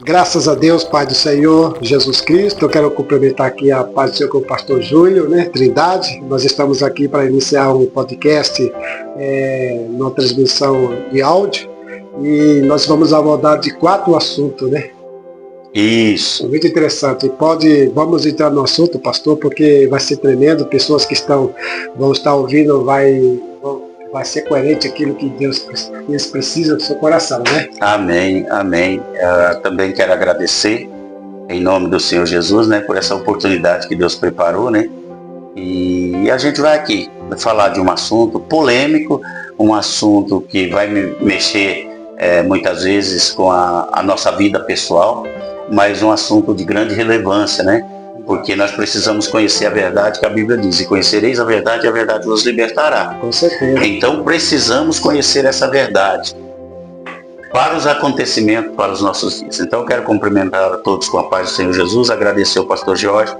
Graças a Deus, Pai do Senhor, Jesus Cristo. Eu quero cumprimentar aqui a paz do Senhor com o pastor Júlio, Trindade. Nós estamos aqui para iniciar um podcast, numa transmissão de áudio. E nós vamos abordar de 4 assuntos, Isso. Muito interessante. Vamos entrar no assunto, pastor, porque vai ser tremendo. Pessoas que vão estar ouvindo, vai ser coerente aquilo que eles precisam do seu coração, Amém, amém. Eu também quero agradecer, em nome do Senhor Jesus, por essa oportunidade que Deus preparou, E a gente vai aqui falar de um assunto polêmico, um assunto que vai mexer muitas vezes com a nossa vida pessoal, mas um assunto de grande relevância, Porque nós precisamos conhecer a verdade que a Bíblia diz, e conhecereis a verdade e a verdade vos libertará. Com certeza. Então precisamos conhecer essa verdade para os acontecimentos, para os nossos dias. Então eu quero cumprimentar a todos com a paz do Senhor Jesus, agradecer ao pastor Jorge,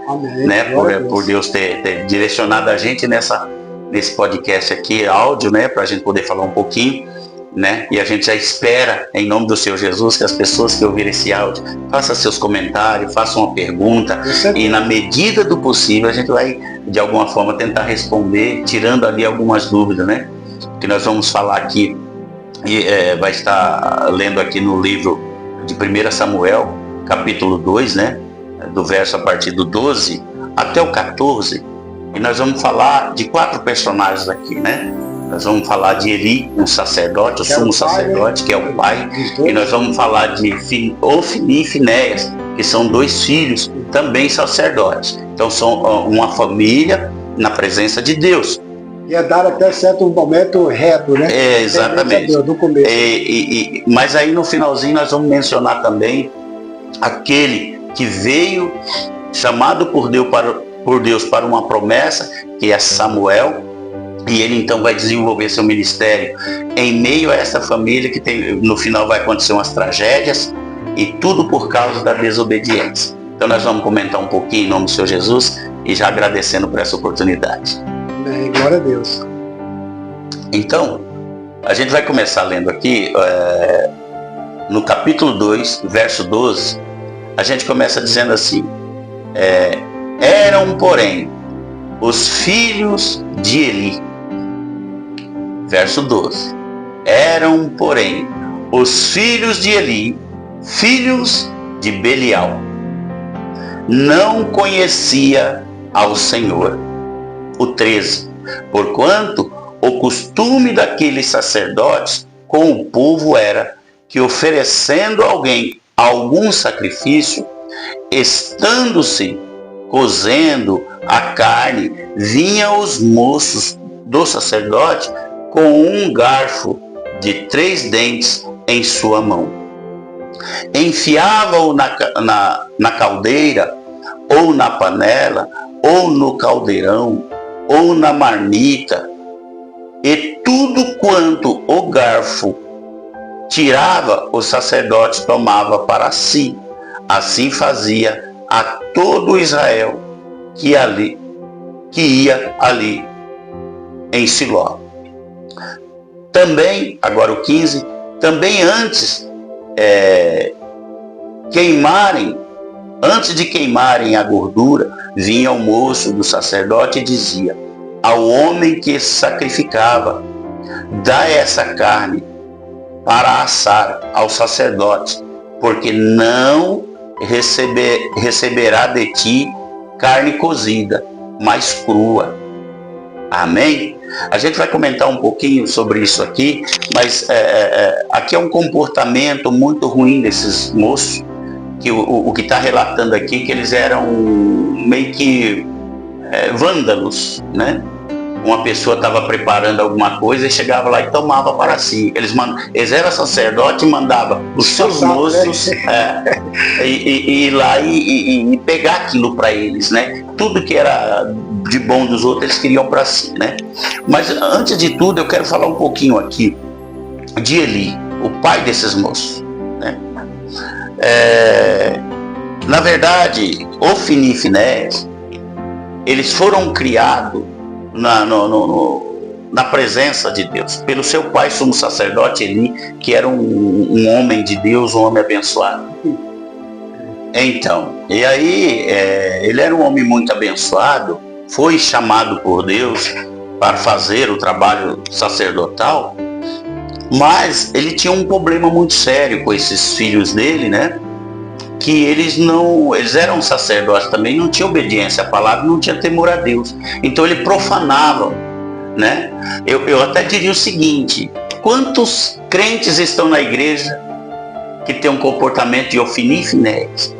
por Deus ter direcionado a gente nesse podcast aqui, áudio, para a gente poder falar um pouquinho. E a gente já espera, em nome do Senhor Jesus, que as pessoas que ouvirem esse áudio façam seus comentários, façam uma pergunta, e na medida do possível a gente vai, de alguma forma, tentar responder, tirando ali algumas dúvidas, Que nós vamos falar aqui, e vai estar lendo aqui no livro de 1 Samuel, capítulo 2, do verso a partir do 12 até o 14, e nós vamos falar de 4 personagens aqui, Nós vamos falar de Eli, um sacerdote, o sumo sacerdote, que é o pai. E nós vamos falar de Ofni e Finéias, que são 2 filhos, também sacerdotes. Então são uma família na presença de Deus. E andaram até certo momento reto, Exatamente. Deus, no começo. Mas aí no finalzinho nós vamos mencionar também aquele que veio chamado por Deus para uma promessa, que é Samuel. E ele então vai desenvolver seu ministério em meio a essa família que no final vai acontecer umas tragédias, e tudo por causa da desobediência. Então nós vamos comentar um pouquinho em nome do Senhor Jesus, e já agradecendo por essa oportunidade. Amém, glória a Deus. Então, a gente vai começar lendo aqui, no capítulo 2, verso 12, a gente começa dizendo assim: eram, porém, os filhos de Eli. Verso 12. Eram, porém, os filhos de Eli, filhos de Belial. Não conhecia ao Senhor. O 13. Porquanto o costume daqueles sacerdotes com o povo era que, oferecendo alguém algum sacrifício, estando-se cozendo a carne, vinham os moços do sacerdote com um garfo de 3 dentes em sua mão. Enfiava-o na caldeira, ou na panela, ou no caldeirão, ou na marmita, e tudo quanto o garfo tirava, o sacerdote tomava para si. Assim fazia a todo Israel que ia ali em Siló. Também, agora o 15, também antes de queimarem a gordura, vinha o moço do sacerdote e dizia ao homem que sacrificava: dá essa carne para assar ao sacerdote, porque não receberá de ti carne cozida, mas crua. Amém? A gente vai comentar um pouquinho sobre isso aqui, mas aqui é um comportamento muito ruim desses moços, que o que está relatando aqui, que eles eram meio que vândalos, Uma pessoa estava preparando alguma coisa e chegava lá e tomava para si. Eles eram sacerdote e mandava os seus moços ir lá e pegar aquilo para eles, Tudo que era de bom dos outros eles queriam para si, Mas antes de tudo eu quero falar um pouquinho aqui de Eli, o pai desses moços, Na verdade, Ofni e Finéias, eles foram criados na presença de Deus, pelo seu pai sumo sacerdote Eli, que era um homem de Deus, um homem abençoado. Então, e aí ele era um homem muito abençoado, foi chamado por Deus para fazer o trabalho sacerdotal, mas ele tinha um problema muito sério com esses filhos dele, né? Que eles eram sacerdotes também, não tinham obediência à palavra, não tinha temor a Deus. Então ele profanava, né? Eu até diria o seguinte: quantos crentes estão na igreja que tem um comportamento de Ofni e Finéias?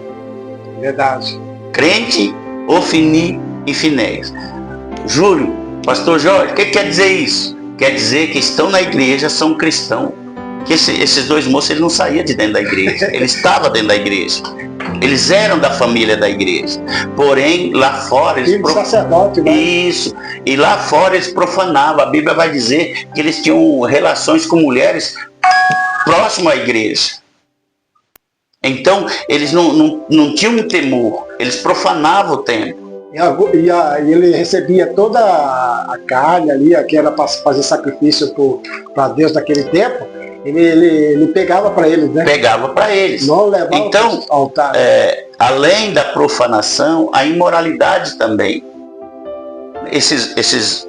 Verdade. Crente, Ofni e Finéias. Júlio, pastor Jorge, o que quer dizer isso? Quer dizer que estão na igreja, são cristãos. Que esses dois moços, eles não saíam de dentro da igreja, eles estavam dentro da igreja, eles eram da família da igreja, porém lá fora eles sacerdote, né? Isso, e lá fora eles profanavam. A Bíblia vai dizer que eles tinham relações com mulheres próximas à igreja. Então eles não tinham temor, eles profanavam o templo. E ele recebia toda a carne ali, que era para fazer sacrifício para Deus naquele tempo. Ele pegava para eles, né? Pegava para eles. Não levava então, ao altar. Além da profanação, a imoralidade também. Esses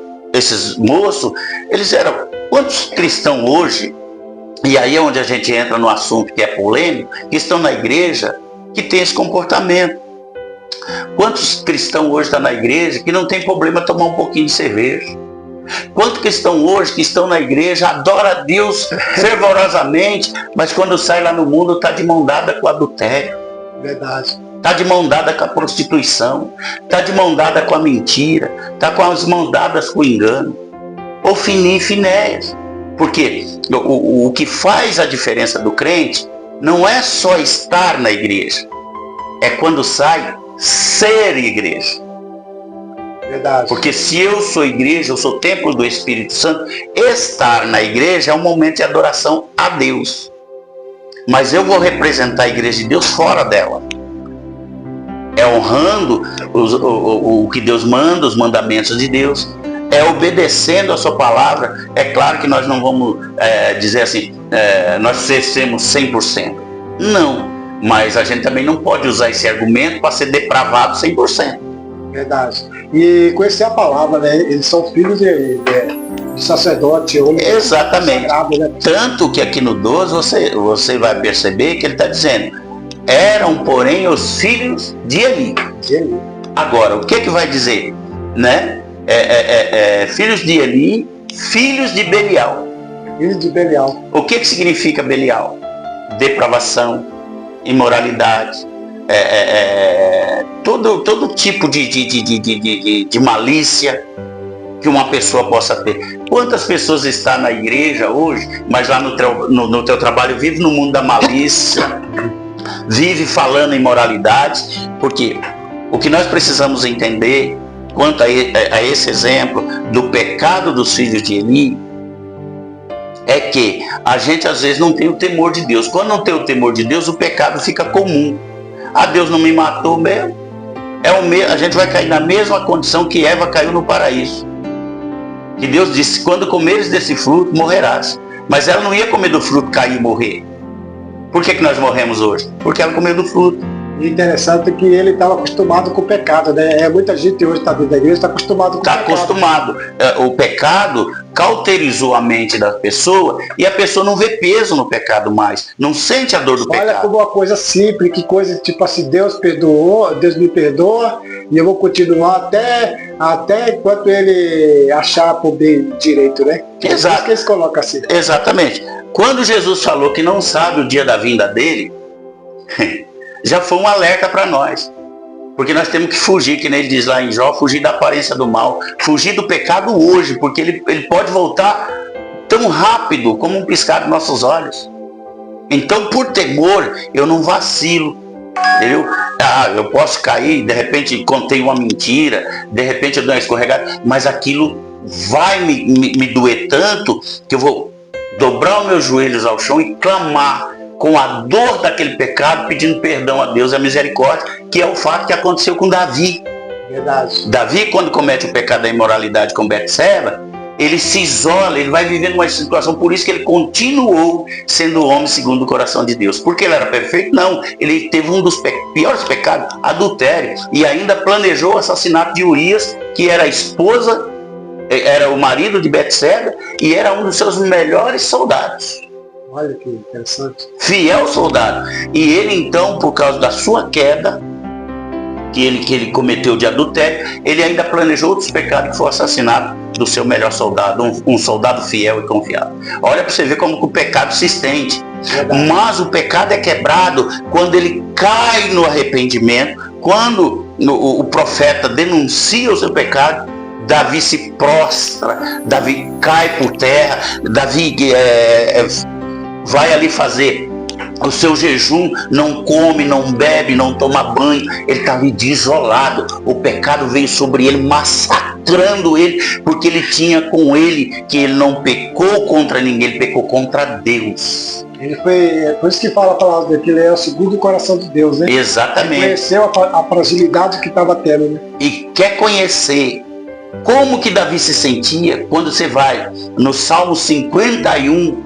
moços, eles eram... Quantos cristãos hoje, e aí é onde a gente entra no assunto que é polêmico, que estão na igreja, que tem esse comportamento? Quantos cristãos hoje estão na igreja que não tem problema tomar um pouquinho de cerveja? Quantos cristãos hoje que estão na igreja, adoram a Deus fervorosamente, mas quando sai lá no mundo está de mão dada com o adultério. Verdade. Está de mão dada com a prostituição, está de mão dada com a mentira, está com as mãos dadas com o engano. Ofni e Finéias. Porque o que faz a diferença do crente não é só estar na igreja, é quando sai ser igreja. Verdade. Porque se eu sou igreja, eu sou templo do Espírito Santo, estar na igreja é um momento de adoração a Deus. Mas eu vou representar a igreja de Deus fora dela. É honrando o que Deus manda, os mandamentos de Deus. É obedecendo a sua palavra. É claro que nós não vamos dizer assim, nós seremos 100%. Não. Mas a gente também não pode usar esse argumento para ser depravado 100%. Verdade. E conhecer a palavra, né? Eles são filhos de sacerdote. Exatamente. Sagrado, né? Tanto que aqui no 12 você vai perceber que ele está dizendo: eram, porém, os filhos de Eli. Agora, o que vai dizer? Né? Filhos de Eli, filhos de Belial. Filhos de Belial. O que significa Belial? Depravação, imoralidade, todo tipo de malícia que uma pessoa possa ter. Quantas pessoas estão na igreja hoje, mas lá no teu trabalho vive no mundo da malícia, vive falando imoralidade? Porque o que nós precisamos entender quanto a esse exemplo do pecado dos filhos de Eli é que a gente às vezes não tem o temor de Deus. Quando não tem o temor de Deus, o pecado fica comum. Deus não me matou mesmo. A gente vai cair na mesma condição que Eva caiu no paraíso. Que Deus disse: quando comeres desse fruto, morrerás. Mas ela não ia comer do fruto, cair e morrer. Por que nós morremos hoje? Porque ela comeu do fruto. E interessante que ele estava acostumado com o pecado, né? Muita gente hoje está dentro da igreja, está acostumado com o pecado. Está acostumado. O pecado cauterizou a mente da pessoa e a pessoa não vê peso no pecado mais, não sente a dor do pecado. Olha como uma coisa simples, que coisa tipo assim: Deus perdoou, Deus me perdoa e eu vou continuar até enquanto ele achar por bem direito, né? Exato. É isso que eles colocam assim. Exatamente. Quando Jesus falou que não sabe o dia da vinda dele, já foi um alerta para nós. Porque nós temos que fugir, que nem ele diz lá em Jó, fugir da aparência do mal, fugir do pecado hoje, porque ele pode voltar tão rápido como um piscar dos nossos olhos. Então, por temor, eu não vacilo. Entendeu? Eu posso cair, de repente contei uma mentira, de repente eu dou uma escorregada, mas aquilo vai me doer tanto que eu vou dobrar os meus joelhos ao chão e clamar com a dor daquele pecado, pedindo perdão a Deus e a misericórdia, que é o fato que aconteceu com Davi. Verdade. Davi, quando comete o pecado da imoralidade com Betseba, ele se isola, ele vai vivendo uma situação, por isso que ele continuou sendo homem segundo o coração de Deus. Porque ele era perfeito? Não, ele teve um dos piores pecados, adultério, e ainda planejou o assassinato de Urias, que era a esposa, era o marido de Betseba, e era um dos seus melhores soldados. Olha que interessante. Fiel soldado. E ele então, por causa da sua queda, que ele cometeu de adultério, ele ainda planejou outros pecados, que foi o assassinato do seu melhor soldado, um soldado fiel e confiável. Olha para você ver como que o pecado se estende. Verdade. Mas o pecado é quebrado quando ele cai no arrependimento, quando o profeta denuncia o seu pecado, Davi se prostra, Davi cai por terra, Davi vai ali fazer o seu jejum, não come, não bebe, não toma banho, ele está ali desolado. O pecado veio sobre ele, massacrando ele, porque ele tinha com ele que ele não pecou contra ninguém, ele pecou contra Deus. Ele foi, por isso que fala a palavra dele, que ele é segundo o coração de Deus, né? Exatamente. Ele conheceu a fragilidade que estava tendo, né? E quer conhecer como que Davi se sentia? Quando você vai no Salmo 51,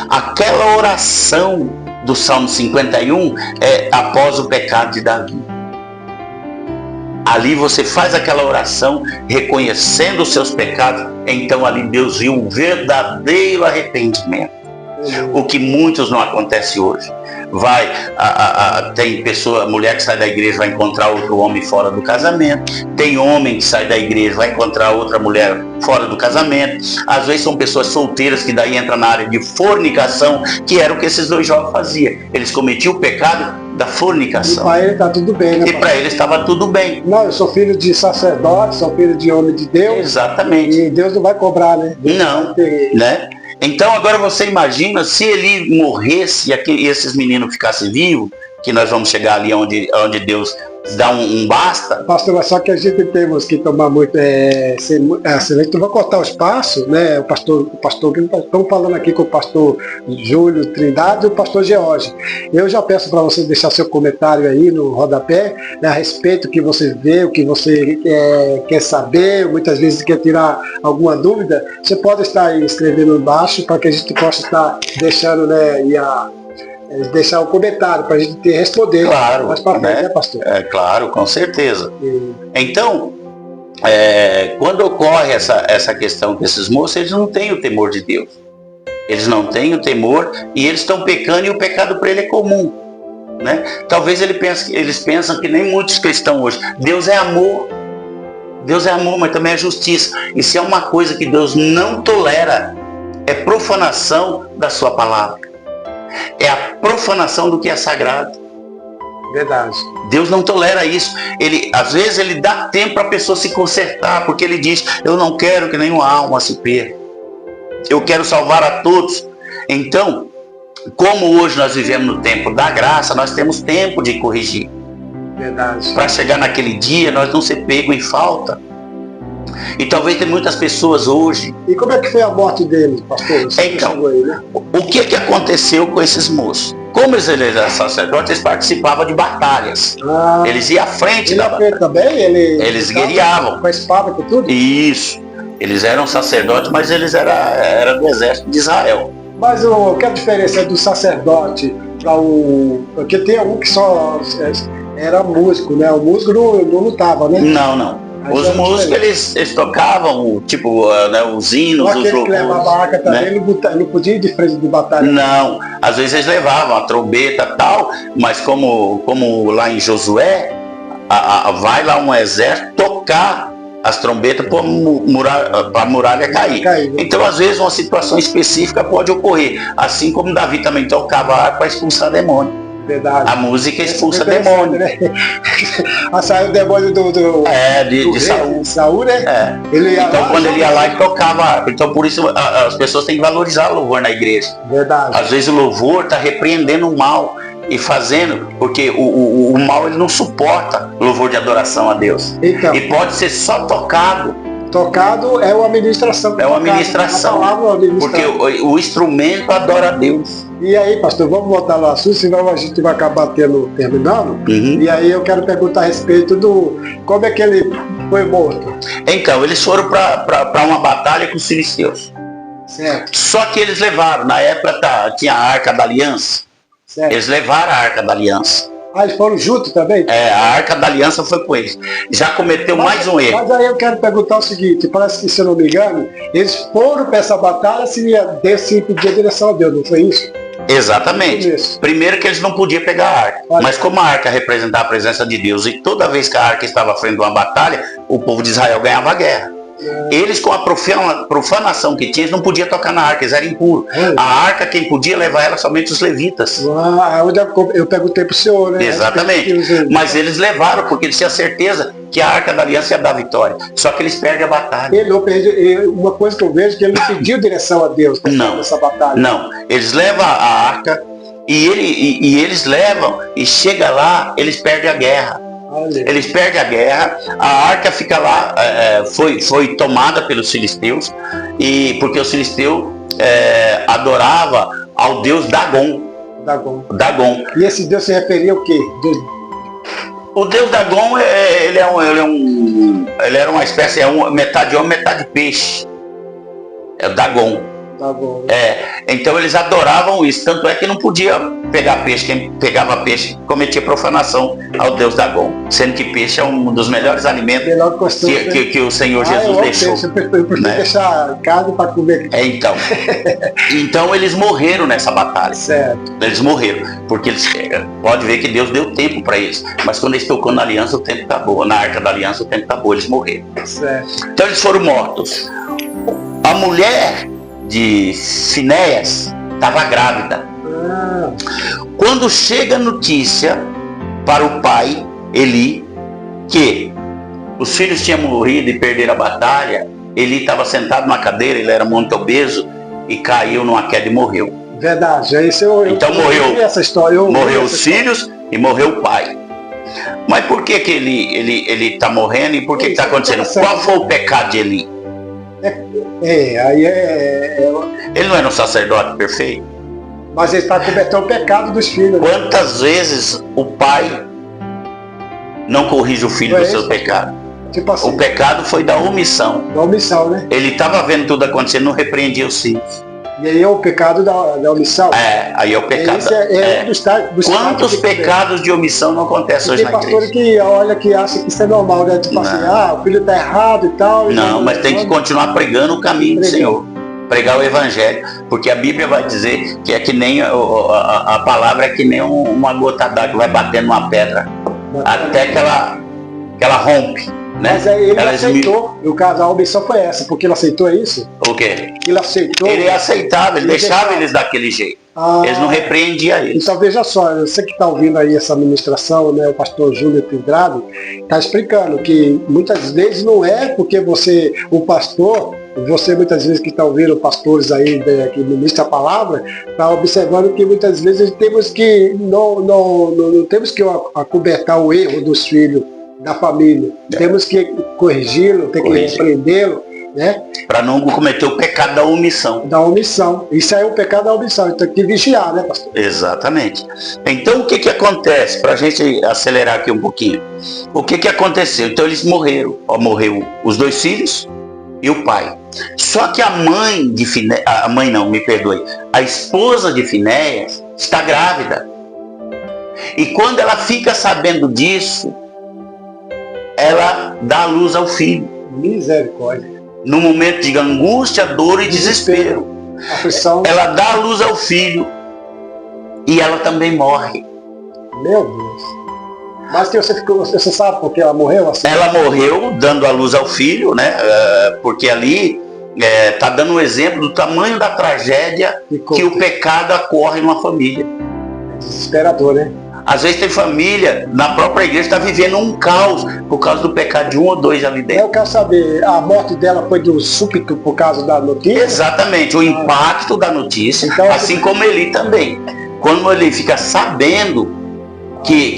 aquela oração do Salmo 51 é após o pecado de Davi. Ali você faz aquela oração reconhecendo os seus pecados, então ali Deus viu um verdadeiro arrependimento. O que muitos não acontece hoje. Tem pessoa, mulher que sai da igreja vai encontrar outro homem fora do casamento, tem homem que sai da igreja vai encontrar outra mulher fora do casamento, às vezes são pessoas solteiras que daí entram na área de fornicação, que era o que esses dois jovens faziam, eles cometiam o pecado da fornicação. E para ele está tudo bem, né? E para ele estava tudo bem. Não, eu sou filho de sacerdote, sou filho de homem de Deus. Exatamente. E Deus não vai cobrar, né? Deus não, né? Então agora você imagina se ele morresse e esses meninos ficassem vivos, que nós vamos chegar ali onde Deus dá um basta. Pastor, mas só que a gente temos que tomar muito, excelente, não vou cortar o espaço, né? O pastor, estamos falando aqui com o pastor Júlio Trindade e o pastor George. Eu já peço para você deixar seu comentário aí no rodapé, né, a respeito do que você vê, o que você quer saber, muitas vezes quer tirar alguma dúvida, você pode estar aí escrevendo embaixo para que a gente possa estar deixando, né, deixar um comentário para a gente responder. Claro, mais para frente, né, pastor? Claro, com certeza. Então, quando ocorre essa questão com esses moços, eles não têm o temor de Deus. Eles não têm o temor e eles estão pecando e o pecado para ele é comum. Né? Talvez eles pensam que nem muitos cristãos hoje. Deus é amor. Deus é amor, mas também é justiça. E se é uma coisa que Deus não tolera, é profanação da sua palavra. É a profanação do que é sagrado. Verdade. Deus não tolera isso. Às vezes ele dá tempo para a pessoa se consertar, porque ele diz, eu não quero que nenhuma alma se perca. Eu quero salvar a todos. Então, como hoje nós vivemos no tempo da graça, nós temos tempo de corrigir. Verdade. Para chegar naquele dia, nós não ser pego em falta. E talvez tem muitas pessoas hoje. E como é que foi a morte deles, pastor? Então, aí, né? O que aconteceu com esses moços? Como eles eram sacerdotes, eles participavam de batalhas. Eles iam à frente da batalha. Também? Eles guerreavam. Com a espada, com tudo? Isso. Eles eram sacerdotes, mas eles eram do exército de Israel. Mas que a diferença é do sacerdote para o... Porque tem um que só era músico, né? O músico não lutava, né? Não. Os músicos, eles tocavam, tipo, né, os hinos, os louvores. Que levava a arca também, né? Não podia ir de frente de batalha. Não, às vezes eles levavam a trombeta e tal, mas como lá em Josué, vai lá um exército tocar as trombetas para a muralha cair. Então, às vezes, uma situação específica pode ocorrer, assim como Davi também tocava a arca para expulsar demônio. Verdade. A música expulsa demônio. Né? Saiu o demônio de Saul. Saul, né? Então quando ele ia lá e tocava a harpa. Então por isso as pessoas têm que valorizar o louvor na igreja. Verdade. Às vezes o louvor está repreendendo o mal e fazendo, porque o mal ele não suporta louvor de adoração a Deus. Então, e pode ser só tocado. Tocado é uma ministração. É uma ministração. Porque o instrumento adora a Deus. E aí, pastor, vamos voltar no assunto, senão a gente vai acabar terminando. Uhum. E aí eu quero perguntar a respeito do... Como é que ele foi morto. Então, eles foram para uma batalha com os filisteus. Certo. Só que eles levaram, na época tinha a Arca da Aliança. Certo. Eles levaram a Arca da Aliança. Ah, eles foram juntos também? A Arca da Aliança foi com eles. Já cometeu mais um erro. Mas aí eu quero perguntar o seguinte, parece que, se eu não me engano, eles foram para essa batalha se pedir a direção a Deus, não foi isso? Exatamente. Primeiro que eles não podiam pegar a arca. Mas como a arca representava a presença de Deus e toda vez que a arca estava à frente de uma batalha, o povo de Israel ganhava a guerra. Eles, com a profanação que tinham, eles não podiam tocar na arca, eles eram impuros. A arca, quem podia levar ela, somente os levitas. Eu perguntei para o senhor, né? Exatamente. Mas eles levaram, porque eles tinham certeza que a Arca da Aliança ia dar vitória. Só que eles perdem a batalha. Ele não perde. Uma coisa que eu vejo é que ele não pediu direção a Deus nessa batalha. Não. Eles levam a arca e eles levam e chega lá, eles perdem a guerra. Eles perdem a guerra, a arca fica lá, foi tomada pelos filisteus, e porque os filisteus adoravam ao deus Dagon. E esse deus se referia ao quê? O deus Dagon, ele era uma espécie, metade homem, metade peixe. É o Dagon. Então eles adoravam isso, tanto é que não podia pegar peixe. Quem pegava peixe cometia profanação ao deus Dagon, sendo que peixe é um dos melhores alimentos que o Senhor Jesus deixou. Eu prefiro deixar carne para comer. Então eles morreram nessa batalha. Certo. Eles morreram, porque eles pode ver que Deus deu tempo para eles, mas quando eles tocou na aliança, o tempo acabou. Na Arca da Aliança, o tempo acabou, eles morreram. Certo. Então eles foram mortos. A mulher de Finéias estava grávida. Quando chega a notícia para o pai Eli que os filhos tinham morrido e perderam a batalha, Eli estava sentado numa cadeira, ele era muito obeso e caiu numa queda e morreu. Verdade. Então morreu os filhos e morreu o pai. Mas por que ele está morrendo e por que está acontecendo? Qual foi o pecado de Eli? Ele não era um sacerdote perfeito? Mas ele está cometendo o pecado dos filhos. Quantas vezes o pai não corrige o filho do seu pecado? Tipo assim, o pecado foi da omissão. Né? Ele estava vendo tudo acontecendo, não repreendia os filhos. E aí é o pecado da omissão. Aí é o pecado. Quantos pecados de omissão não acontecem hoje na igreja? Tem pastor que olha, que acha que isso é normal, né? Tipo assim, o filho está errado e tal. Não, mas tem que continuar pregando o caminho do Senhor. Pregar o evangelho. Porque a Bíblia vai dizer que é que nem a palavra é que nem uma gota d'água que vai batendo numa pedra. Até que ela rompe. Né? Mas aí ele aceitou, no caso a omissão foi essa, porque ele aceitou isso? O quê? Ele aceitou. Ele aceitava, ele deixava eles daquele jeito. Eles não repreendiam eles. Então veja só, você que está ouvindo aí essa ministração, né, o pastor Júlio Trindade, está explicando que muitas vezes não é porque você muitas vezes que está ouvindo pastores aí que ministram a palavra, está observando que muitas vezes temos que não temos que acobertar o erro dos filhos da família. Temos que corrigi-lo, tem que repreendê-lo, né? Para não cometer o pecado da omissão. Isso aí é o pecado da omissão. Então tem que vigiar, né, pastor? Exatamente. Então o que acontece? Para a gente acelerar aqui um pouquinho. O que aconteceu? Então eles morreram. Morreu os dois filhos e o pai. Só que a mãe de Finéias, a esposa de Finéias está grávida. E quando ela fica sabendo disso, ela dá à luz ao filho. Misericórdia. No momento de angústia, dor e desespero. Aflição. Ela dá à luz ao filho. E ela também morre. Meu Deus. Mas que você sabe por que ela morreu assim? Ela morreu dando à luz ao filho, né? Porque ali está dando um exemplo do tamanho da tragédia que o pecado ocorre numa família. É desesperador, né? Às vezes tem família, na própria igreja, está vivendo um caos por causa do pecado de um ou dois ali dentro. Eu quero saber, a morte dela foi de um súbito por causa da notícia? Exatamente, o impacto da notícia, então, assim como Eli também. Quando ele fica sabendo que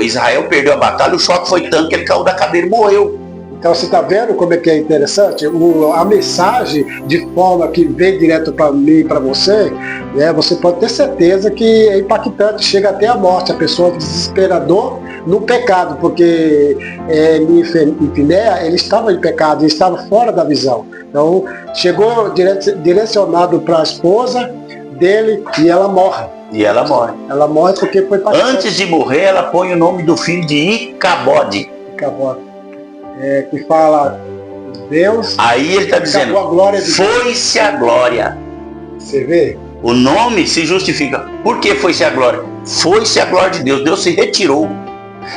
Israel perdeu a batalha, o choque foi tanto que ele caiu da cadeira e morreu. Então você está vendo como é que é interessante? A mensagem de forma que vem direto para mim e para você, né, você pode ter certeza que é impactante, chega até a morte. A pessoa desesperador, no pecado, porque em Finéia ele estava em pecado, ele estava fora da visão. Então chegou direcionado para a esposa dele e ela morre. E ela morre. Ela morre porque foi para... Antes de morrer, ela põe o nome do filho de Icabode. Icabode. Que fala Deus. Aí ele está dizendo, foi-se a glória. Você vê? O nome se justifica. Por que foi-se a glória? Foi-se a glória de Deus. Deus se retirou.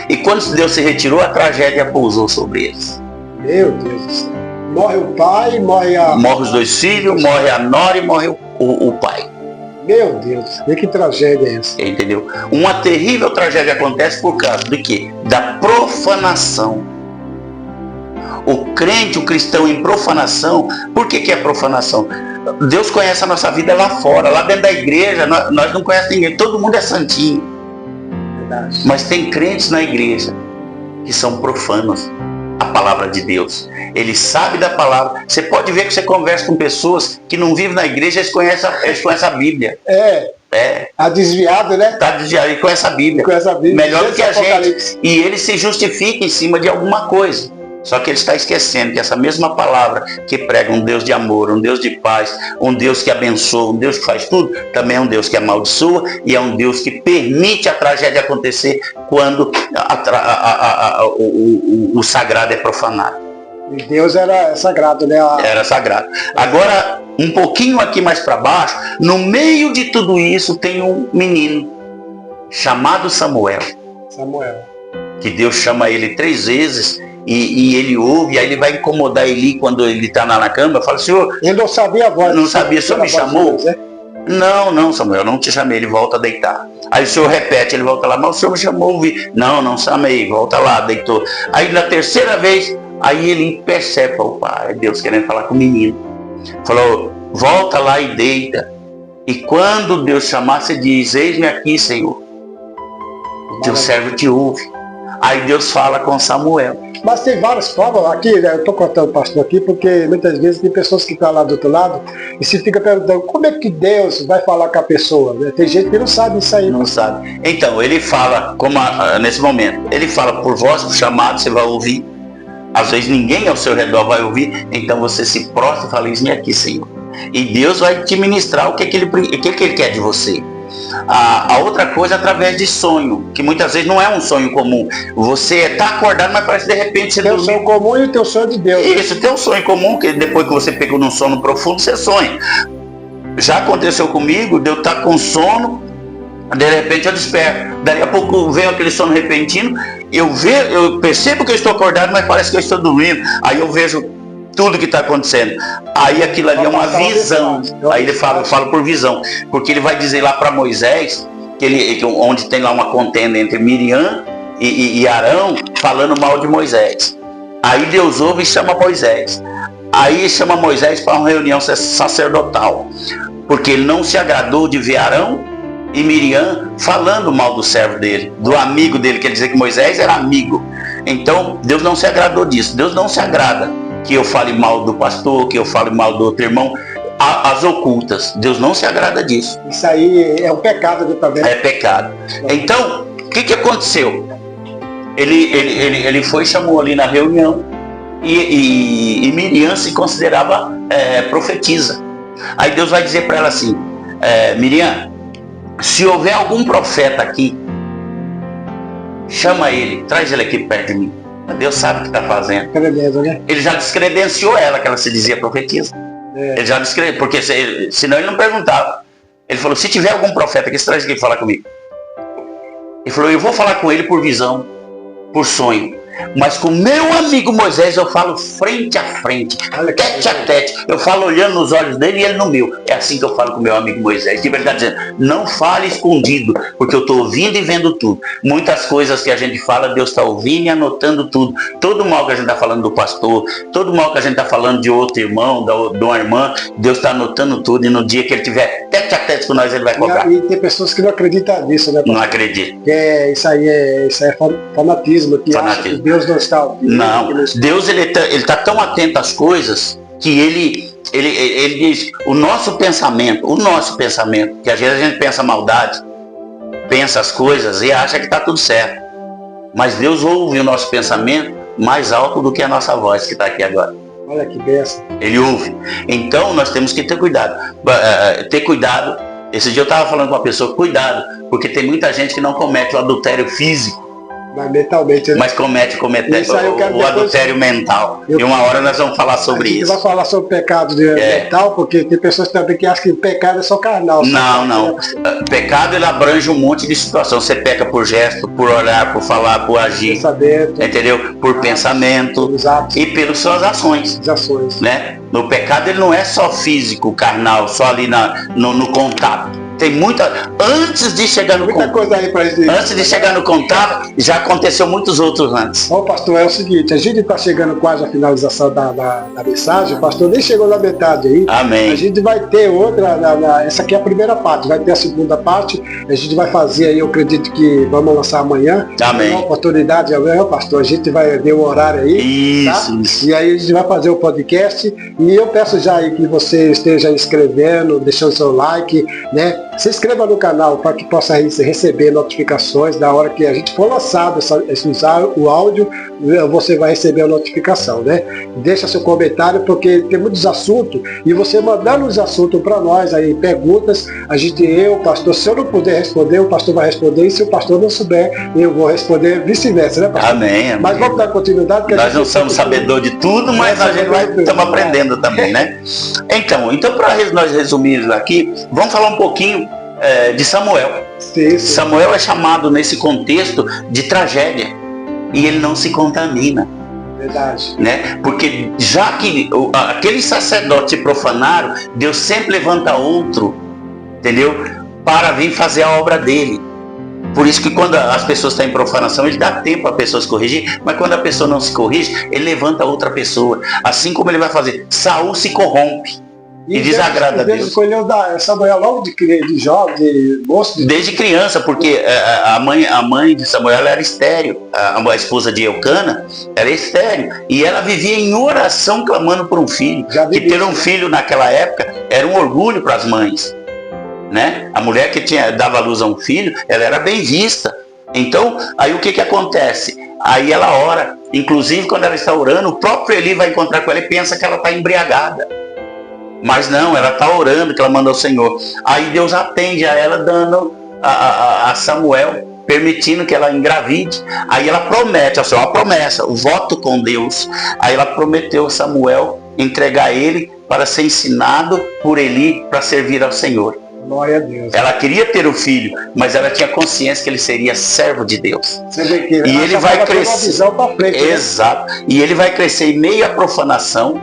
E quando Deus se retirou, a tragédia pousou sobre eles. Meu Deus do céu. Morre o pai, morre os dois filhos, morre a nora e morre o pai. Meu Deus, que tragédia é essa? Entendeu? Uma terrível tragédia acontece por causa de quê? Da profanação. O crente, o cristão em profanação, por que é profanação? Deus conhece a nossa vida lá fora, lá dentro da igreja, nós não conhecemos ninguém, todo mundo é santinho. Verdade. Mas tem crentes na igreja que são profanos a palavra de Deus. Ele sabe da palavra. Você pode ver que você conversa com pessoas que não vivem na igreja, eles conhecem a Bíblia. Tá desviado, né? Tá desviado, ele conhece a Bíblia. Melhor do que a gente. E ele se justifica em cima de alguma coisa. Só que ele está esquecendo que essa mesma palavra que prega um Deus de amor, um Deus de paz, um Deus que abençoa, um Deus que faz tudo, também é um Deus que amaldiçoa e é um Deus que permite a tragédia acontecer quando o sagrado é profanado. E Deus era sagrado, né? Era sagrado. Agora, um pouquinho aqui mais para baixo, no meio de tudo isso tem um menino chamado Samuel. Que Deus chama ele 3 vezes. E ele ouve, aí ele vai incomodar Eli quando ele está na cama, fala, Senhor... Ele não sabia a voz. Não sabia, o Senhor me chamou? Não, Samuel, não te chamei, ele volta a deitar. Aí o Senhor repete, ele volta lá, mas o Senhor me chamou, não chamei, volta lá, deitou. Aí na 3ª vez, aí ele percebe, opa, é Deus querendo falar com o menino. Falou, volta lá e deita. E quando Deus chamar, você diz, eis-me aqui, Senhor. O teu servo te ouve. Aí Deus fala com Samuel. Mas tem várias formas, aqui, né, eu estou cortando o pastor aqui, porque muitas vezes tem pessoas que estão lá do outro lado e se fica perguntando, como é que Deus vai falar com a pessoa? Né? Tem gente que não sabe isso aí. Não sabe. Então, ele fala, como nesse momento, ele fala por voz, por chamado, você vai ouvir. Às vezes ninguém ao seu redor vai ouvir, então você se prostra e fala, eis-me aqui, Senhor. E Deus vai te ministrar o que ele quer de você. A outra coisa através de sonho, que muitas vezes não é um sonho comum. Você está acordado, mas parece que de repente você tem um sonho comum e o teu sonho de Deus. Isso, tem um sonho comum, que depois que você pegou num sono profundo, você sonha. Já aconteceu comigo, de eu estar com sono, de repente eu desperto. Daí a pouco vem aquele sono repentino, eu percebo que eu estou acordado, mas parece que eu estou dormindo. Aí eu vejo tudo que está acontecendo. Aí aquilo ali é uma visão. Aí ele fala por visão. Porque ele vai dizer lá para Moisés, onde tem lá uma contenda entre Miriam e Arão, falando mal de Moisés. Aí Deus ouve e chama Moisés. Aí chama Moisés para uma reunião sacerdotal. Porque ele não se agradou de ver Arão e Miriam falando mal do servo dele, do amigo dele, quer dizer que Moisés era amigo. Então Deus não se agradou disso. Deus não se agrada que eu fale mal do pastor, que eu fale mal do outro irmão, as ocultas. Deus não se agrada disso. Isso aí é um pecado de também. É pecado. Então, o que aconteceu? Ele foi, chamou ali na reunião e Miriam se considerava profetisa. Aí Deus vai dizer para ela assim, Miriam, se houver algum profeta aqui, chama ele, traz ele aqui perto de mim. Deus sabe o que está fazendo. Né? Ele já descredenciou ela, que ela se dizia profetisa. Ele já descredenciou, porque senão ele não perguntava. Ele falou, se tiver algum profeta aqui, traz aqui falar comigo. Ele falou, eu vou falar com ele por visão, por sonho. Mas com meu amigo Moisés eu falo frente a frente, tete a tete. Eu falo olhando nos olhos dele e ele no meu. É assim que eu falo com meu amigo Moisés. Que ele está dizendo, não fale escondido, porque eu estou ouvindo e vendo tudo. Muitas coisas que a gente fala, Deus está ouvindo e anotando tudo. Todo mal que a gente está falando do pastor, todo mal que a gente está falando de outro irmão, de uma irmã, Deus está anotando tudo. E no dia que ele tiver tete a tete com nós, ele vai cobrar. E tem pessoas que não acreditam nisso, né? Não acreditam. Isso aí é fanatismo. Fanatismo. Deus não está ouvindo. Não, Deus ele está tão atento às coisas que ele diz, o nosso pensamento, que às vezes a gente pensa maldade, pensa as coisas e acha que está tudo certo. Mas Deus ouve o nosso pensamento mais alto do que a nossa voz que está aqui agora. Olha que bênção. Ele ouve. Então nós temos que ter cuidado. Esse dia eu estava falando com uma pessoa, cuidado, porque tem muita gente que não comete o adultério físico, mas mentalmente, né? Mas comete o adultério mental. E uma hora nós vamos falar sobre isso. A gente vai falar sobre pecado mental, porque tem pessoas também que acham que o pecado é só carnal. Não. Pecado, ele abrange um monte de situações. Você peca por gesto, por olhar, por falar, por agir. Pensamento. Entendeu? Por pensamento. E pelas suas ações. Né? No pecado, ele não é só físico, carnal, só ali no contato. Tem antes de chegar no contato. Coisa aí pra gente. Antes de chegar no contato, já aconteceu muitos outros antes. Ó, pastor, é o seguinte, a gente está chegando quase à finalização da mensagem, o pastor nem chegou na metade aí. Amém. A gente vai ter outra, essa aqui é a primeira parte, vai ter a segunda parte, a gente vai fazer aí, eu acredito que vamos lançar amanhã. Amém. Uma oportunidade amanhã, pastor, a gente vai ver o horário aí. Isso. E aí a gente vai fazer o podcast, e eu peço já aí que você esteja inscrevendo, deixando seu like, né? Se inscreva no canal para que possa receber notificações da hora que a gente for lançado o áudio, você vai receber a notificação, né? Deixa seu comentário, porque tem muitos assuntos, e você mandando os assuntos para nós aí, perguntas, o pastor, se eu não puder responder, o pastor vai responder, e se o pastor não souber, eu vou responder, vice-versa, né, pastor? Amém. Mas vamos dar continuidade. Nós não somos sabedor de tudo, mas a gente estamos aprendendo também, né? Então para nós resumirmos aqui, vamos falar um pouquinho de Samuel. Sim. Samuel é chamado nesse contexto de tragédia, e ele não se contamina. Verdade. Né? Porque já que aqueles sacerdotes se profanaram, Deus sempre levanta outro, entendeu? Para vir fazer a obra dele. Por isso que quando as pessoas estão em profanação, ele dá tempo a pessoa se corrigir, mas quando a pessoa não se corrige, ele levanta outra pessoa. Assim como ele vai fazer. Saul se corrompe. E desagrada a Deus. Deus escolheu Samuel logo de jovem, de moço. Desde criança, porque a mãe de Samuel era estéril. A esposa de Eucana era estéril. E ela vivia em oração clamando por um filho. Que ter um filho naquela época era um orgulho para as mães. Né? A mulher que dava luz a um filho, ela era bem vista. Então, aí o que acontece? Aí ela ora. Inclusive, quando ela está orando, o próprio Eli vai encontrar com ela e pensa que ela está embriagada. Mas não, ela está orando, que ela manda ao Senhor. Aí Deus atende a ela, dando a Samuel, permitindo que ela engravide. Aí ela promete, assim, uma promessa, o voto com Deus. Aí ela prometeu a Samuel entregar ele para ser ensinado por Eli para servir ao Senhor. Glória a Deus. Ela queria ter o filho, mas ela tinha consciência que ele seria servo de Deus. Você vê que e ele vai crescer. Frente, exato. Né? E ele vai crescer em meio à profanação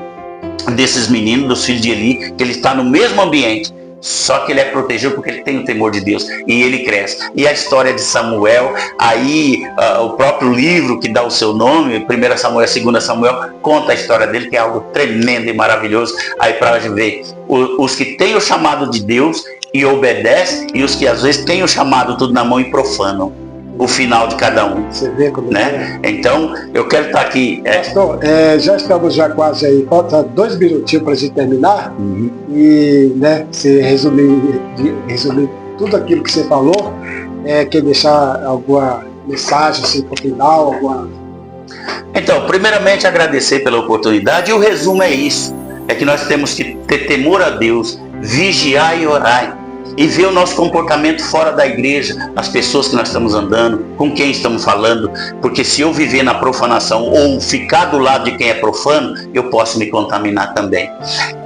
desses meninos, dos filhos de Eli, que ele está no mesmo ambiente, só que ele é protegido porque ele tem o temor de Deus, e ele cresce. E a história de Samuel, aí o próprio livro que dá o seu nome, 1 Samuel, 2 Samuel, conta a história dele, que é algo tremendo e maravilhoso. Aí para a gente ver os que têm o chamado de Deus e obedecem, e os que às vezes têm o chamado tudo na mão e profanam o final de cada um. Você vê como né? Então, eu quero estar aqui. Pastor, já estamos quase aí, falta 2 minutinhos para a gente terminar. E, né, se resumir tudo aquilo que você falou, quer deixar alguma mensagem assim, para o final? Então, primeiramente agradecer pela oportunidade, e o resumo é isso. É que nós temos que ter temor a Deus, vigiar e orar. E ver o nosso comportamento fora da igreja, as pessoas que nós estamos andando, com quem estamos falando, porque se eu viver na profanação ou ficar do lado de quem é profano, eu posso me contaminar também.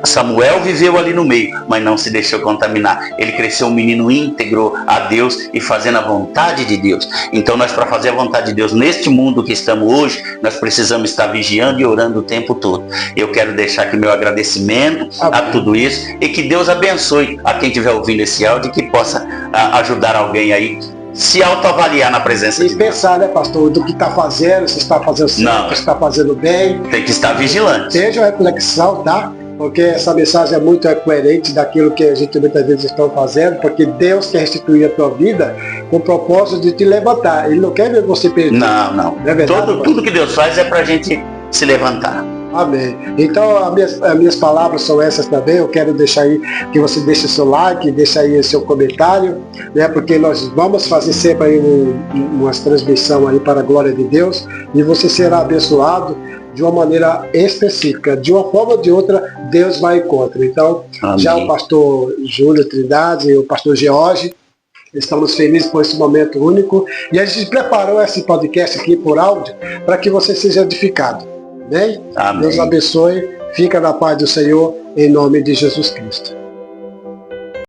Samuel viveu ali no meio, mas não se deixou contaminar. Ele cresceu um menino íntegro a Deus e fazendo a vontade de Deus. Então nós, para fazer a vontade de Deus neste mundo que estamos hoje, nós precisamos estar vigiando e orando o tempo todo. Eu quero deixar aqui meu agradecimento a tudo isso, e que Deus abençoe a quem estiver ouvindo esse áudio, que possa ajudar alguém aí se autoavaliar na presença de Deus. E pensar, né, pastor, do que está fazendo, se está fazendo certo, se está fazendo bem. Tem que estar vigilante. Seja reflexão, tá? Porque essa mensagem é muito coerente daquilo que a gente muitas vezes está fazendo, porque Deus quer restituir a tua vida com o propósito de te levantar. Ele não quer ver você perder. Não. Não é verdade, tudo que Deus faz é para a gente se levantar. Amém. Então, as minhas palavras são essas também. Eu quero deixar aí que você deixe seu like, deixe aí seu comentário, né? Porque nós vamos fazer sempre aí uma transmissão aí para a glória de Deus, e você será abençoado de uma maneira específica. De uma forma ou de outra, Deus vai em contra. Então, amém. Já o pastor Júlio Trindade e o pastor George, estamos felizes por esse momento único. E a gente preparou esse podcast aqui por áudio para que você seja edificado. Amém? Amém. Deus abençoe. Fica na paz do Senhor, em nome de Jesus Cristo.